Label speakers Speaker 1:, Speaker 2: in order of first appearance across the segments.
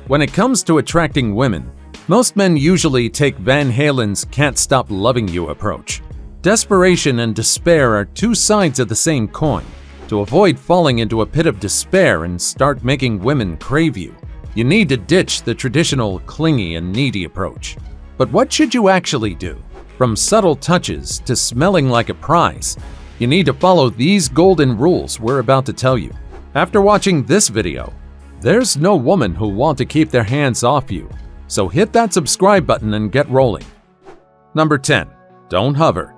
Speaker 1: When it comes to attracting women, most men usually take Van Halen's "can't stop loving you" approach. Desperation and despair are two sides of the same coin. To avoid falling into a pit of despair and start making women crave you, you need to ditch the traditional clingy and needy approach. But what should you actually do? From subtle touches to smelling like a prize, you need to follow these golden rules we're about to tell you. After watching this video, there's no woman who'll want to keep their hands off you, so hit that subscribe button and get rolling. Number 10. Don't hover.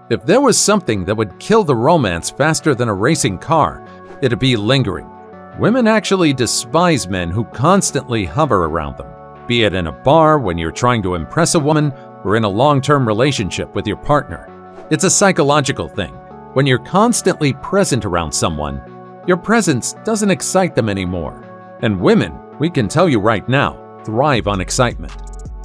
Speaker 1: If there was something that would kill the romance faster than a racing car, it'd be lingering. Women actually despise men who constantly hover around them, be it in a bar when you're trying to impress a woman or in a long-term relationship with your partner. It's a psychological thing. When you're constantly present around someone, your presence doesn't excite them anymore. And women, we can tell you right now, thrive on excitement.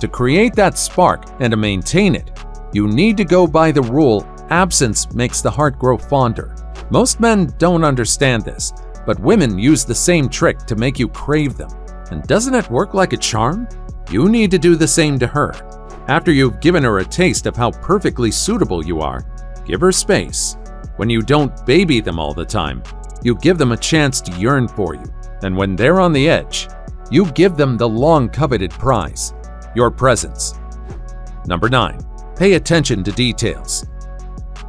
Speaker 1: To create that spark and to maintain it, you need to go by the rule, absence makes the heart grow fonder. Most men don't understand this, but women use the same trick to make you crave them. And doesn't it work like a charm? You need to do the same to her. After you've given her a taste of how perfectly suitable you are, give her space. When you don't baby them all the time, you give them a chance to yearn for you. And when they're on the edge, you give them the long-coveted prize, your presence. Number 9. Pay attention to details.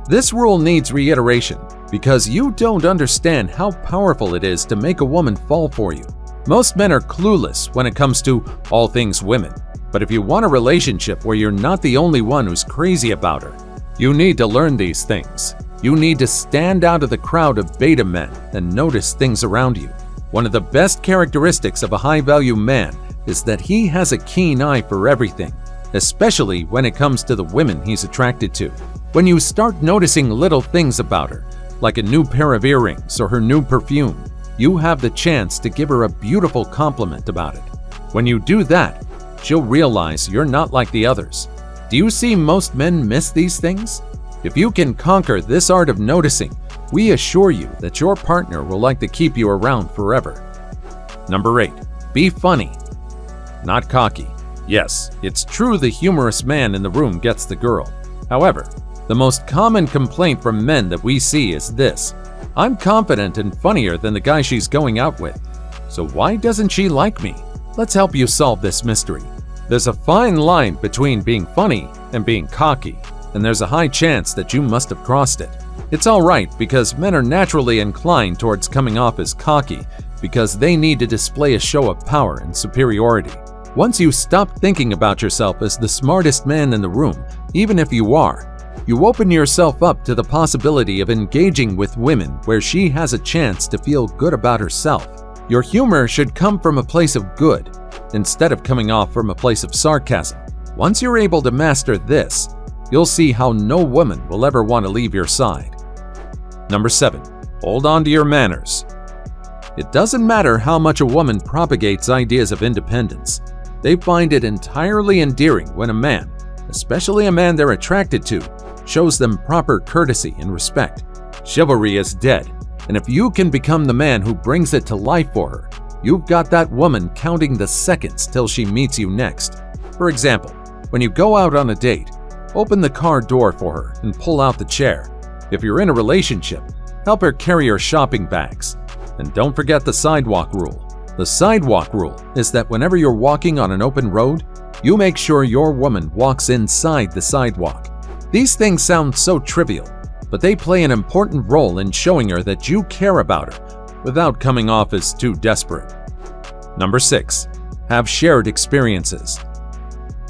Speaker 1: This rule needs reiteration because you don't understand how powerful it is to make a woman fall for you. Most men are clueless when it comes to all things women, but if you want a relationship where you're not the only one who's crazy about her, you need to learn these things. You need to stand out of the crowd of beta men and notice things around you. One of the best characteristics of a high-value man is that he has a keen eye for everything, especially when it comes to the women he's attracted to. When you start noticing little things about her, like a new pair of earrings or her new perfume, you have the chance to give her a beautiful compliment about it. When you do that, she'll realize you're not like the others. Do you see most men miss these things? If you can conquer this art of noticing, we assure you that your partner will like to keep you around forever. Number 8. Be funny, not cocky. Yes, it's true the humorous man in the room gets the girl. However, the most common complaint from men that we see is this: I'm confident and funnier than the guy she's going out with, so why doesn't she like me? Let's help you solve this mystery. There's a fine line between being funny and being cocky, and there's a high chance that you must have crossed it. It's alright because men are naturally inclined towards coming off as cocky because they need to display a show of power and superiority. Once you stop thinking about yourself as the smartest man in the room, even if you are, you open yourself up to the possibility of engaging with women where she has a chance to feel good about herself. Your humor should come from a place of good, instead of coming off from a place of sarcasm. Once you're able to master this, you'll see how no woman will ever want to leave your side. Number 7. Hold on to your manners. It doesn't matter how much a woman propagates ideas of independence. They find it entirely endearing when a man, especially a man they're attracted to, shows them proper courtesy and respect. Chivalry is dead, and if you can become the man who brings it to life for her, you've got that woman counting the seconds till she meets you next. For example, when you go out on a date, open the car door for her and pull out the chair. If you're in a relationship, help her carry her shopping bags. And don't forget the sidewalk rule. The sidewalk rule is that whenever you're walking on an open road, you make sure your woman walks inside the sidewalk. These things sound so trivial, but they play an important role in showing her that you care about her without coming off as too desperate. Number 6. Have shared experiences.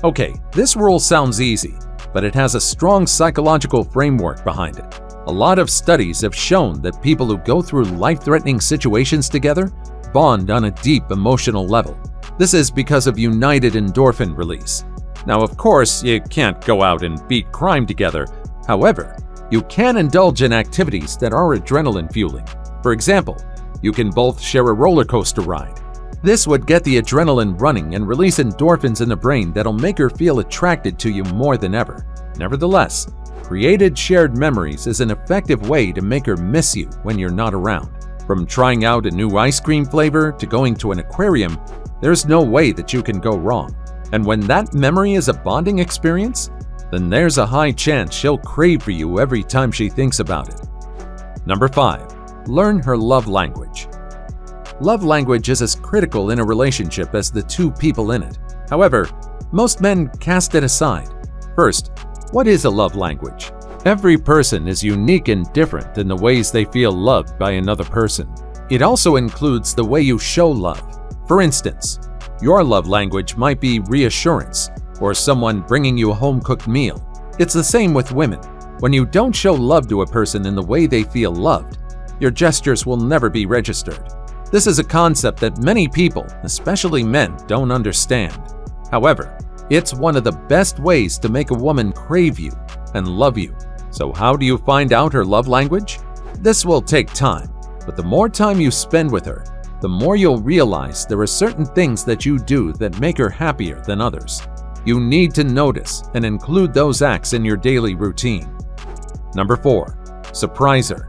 Speaker 1: Okay, this rule sounds easy, but it has a strong psychological framework behind it. A lot of studies have shown that people who go through life-threatening situations together bond on a deep emotional level. This is because of united endorphin release. Now, of course, you can't go out and beat crime together. However, you can indulge in activities that are adrenaline fueling. For example, you can both share a roller coaster ride. This would get the adrenaline running and release endorphins in the brain that'll make her feel attracted to you more than ever. Nevertheless, created shared memories is an effective way to make her miss you when you're not around. From trying out a new ice cream flavor to going to an aquarium, there's no way that you can go wrong. And when that memory is a bonding experience, then there's a high chance she'll crave for you every time she thinks about it. Number 5. Learn her love language. Love language is as critical in a relationship as the two people in it. However, most men cast it aside. First, what is a love language? Every person is unique and different in the ways they feel loved by another person. It also includes the way you show love. For instance, your love language might be reassurance or someone bringing you a home-cooked meal. It's the same with women. When you don't show love to a person in the way they feel loved, your gestures will never be registered. This is a concept that many people, especially men, don't understand. However, it's one of the best ways to make a woman crave you and love you. So how do you find out her love language? This will take time, but the more time you spend with her, the more you'll realize there are certain things that you do that make her happier than others. You need to notice and include those acts in your daily routine. Number 4. Surprise her.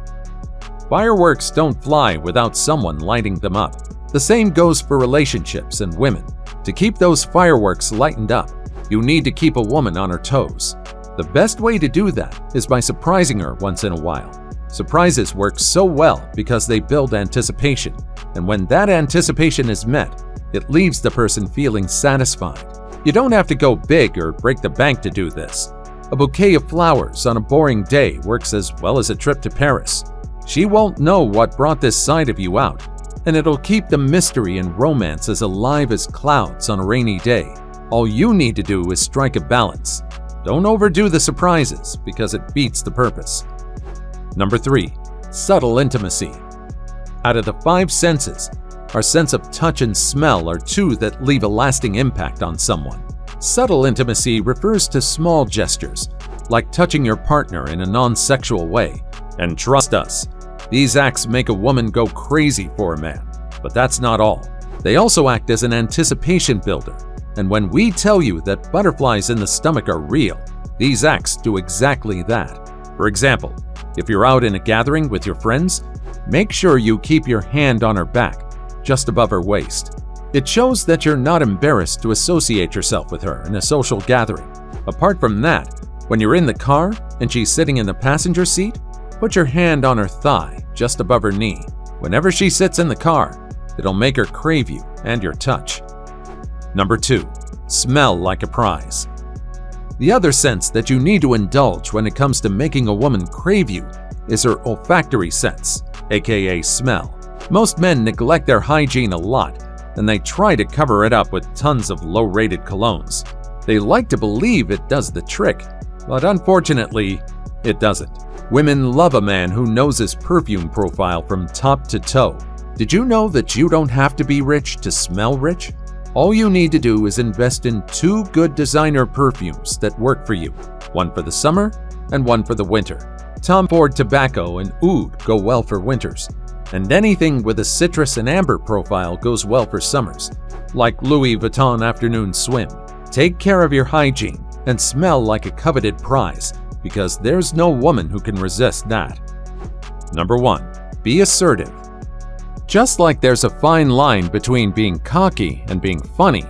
Speaker 1: Fireworks don't fly without someone lighting them up. The same goes for relationships and women. To keep those fireworks lightened up, you need to keep a woman on her toes. The best way to do that is by surprising her once in a while. Surprises work so well because they build anticipation, and when that anticipation is met, it leaves the person feeling satisfied. You don't have to go big or break the bank to do this. A bouquet of flowers on a boring day works as well as a trip to Paris. She won't know what brought this side of you out, and it'll keep the mystery and romance as alive as clouds on a rainy day. All you need to do is strike a balance. Don't overdo the surprises because it beats the purpose. Number 3. Subtle intimacy. Out of the 5 senses, our sense of touch and smell are 2 that leave a lasting impact on someone. Subtle intimacy refers to small gestures, like touching your partner in a non-sexual way. And trust us, these acts make a woman go crazy for a man. But that's not all. They also act as an anticipation builder. And when we tell you that butterflies in the stomach are real, these acts do exactly that. For example, if you're out in a gathering with your friends, make sure you keep your hand on her back, just above her waist. It shows that you're not embarrassed to associate yourself with her in a social gathering. Apart from that, when you're in the car and she's sitting in the passenger seat, put your hand on her thigh, just above her knee. Whenever she sits in the car, it'll make her crave you and your touch. Number 2. Smell like a prize. The other sense that you need to indulge when it comes to making a woman crave you is her olfactory sense, aka smell. Most men neglect their hygiene a lot, and they try to cover it up with tons of low-rated colognes. They like to believe it does the trick, but unfortunately, it doesn't. Women love a man who knows his perfume profile from top to toe. Did you know that you don't have to be rich to smell rich? All you need to do is invest in 2 good designer perfumes that work for you, one for the summer and one for the winter. Tom Ford Tobacco and Oud go well for winters, and anything with a citrus and amber profile goes well for summers, like Louis Vuitton Afternoon Swim. Take care of your hygiene and smell like a coveted prize, because there's no woman who can resist that. Number 1. Be assertive. Just like there's a fine line between being cocky and being funny,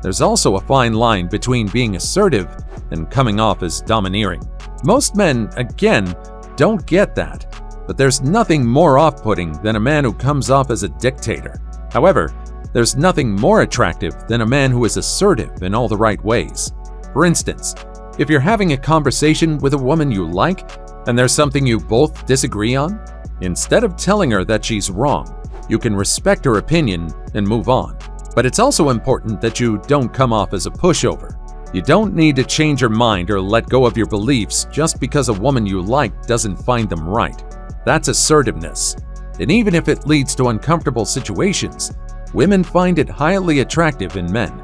Speaker 1: there's also a fine line between being assertive and coming off as domineering. Most men, again, don't get that, but there's nothing more off-putting than a man who comes off as a dictator. However, there's nothing more attractive than a man who is assertive in all the right ways. For instance, if you're having a conversation with a woman you like and there's something you both disagree on, instead of telling her that she's wrong, you can respect her opinion and move on. But it's also important that you don't come off as a pushover. You don't need to change your mind or let go of your beliefs just because a woman you like doesn't find them right. That's assertiveness. And even if it leads to uncomfortable situations, women find it highly attractive in men.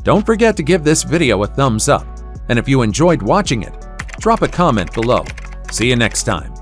Speaker 1: Don't forget to give this video a thumbs up. And if you enjoyed watching it, drop a comment below. See you next time.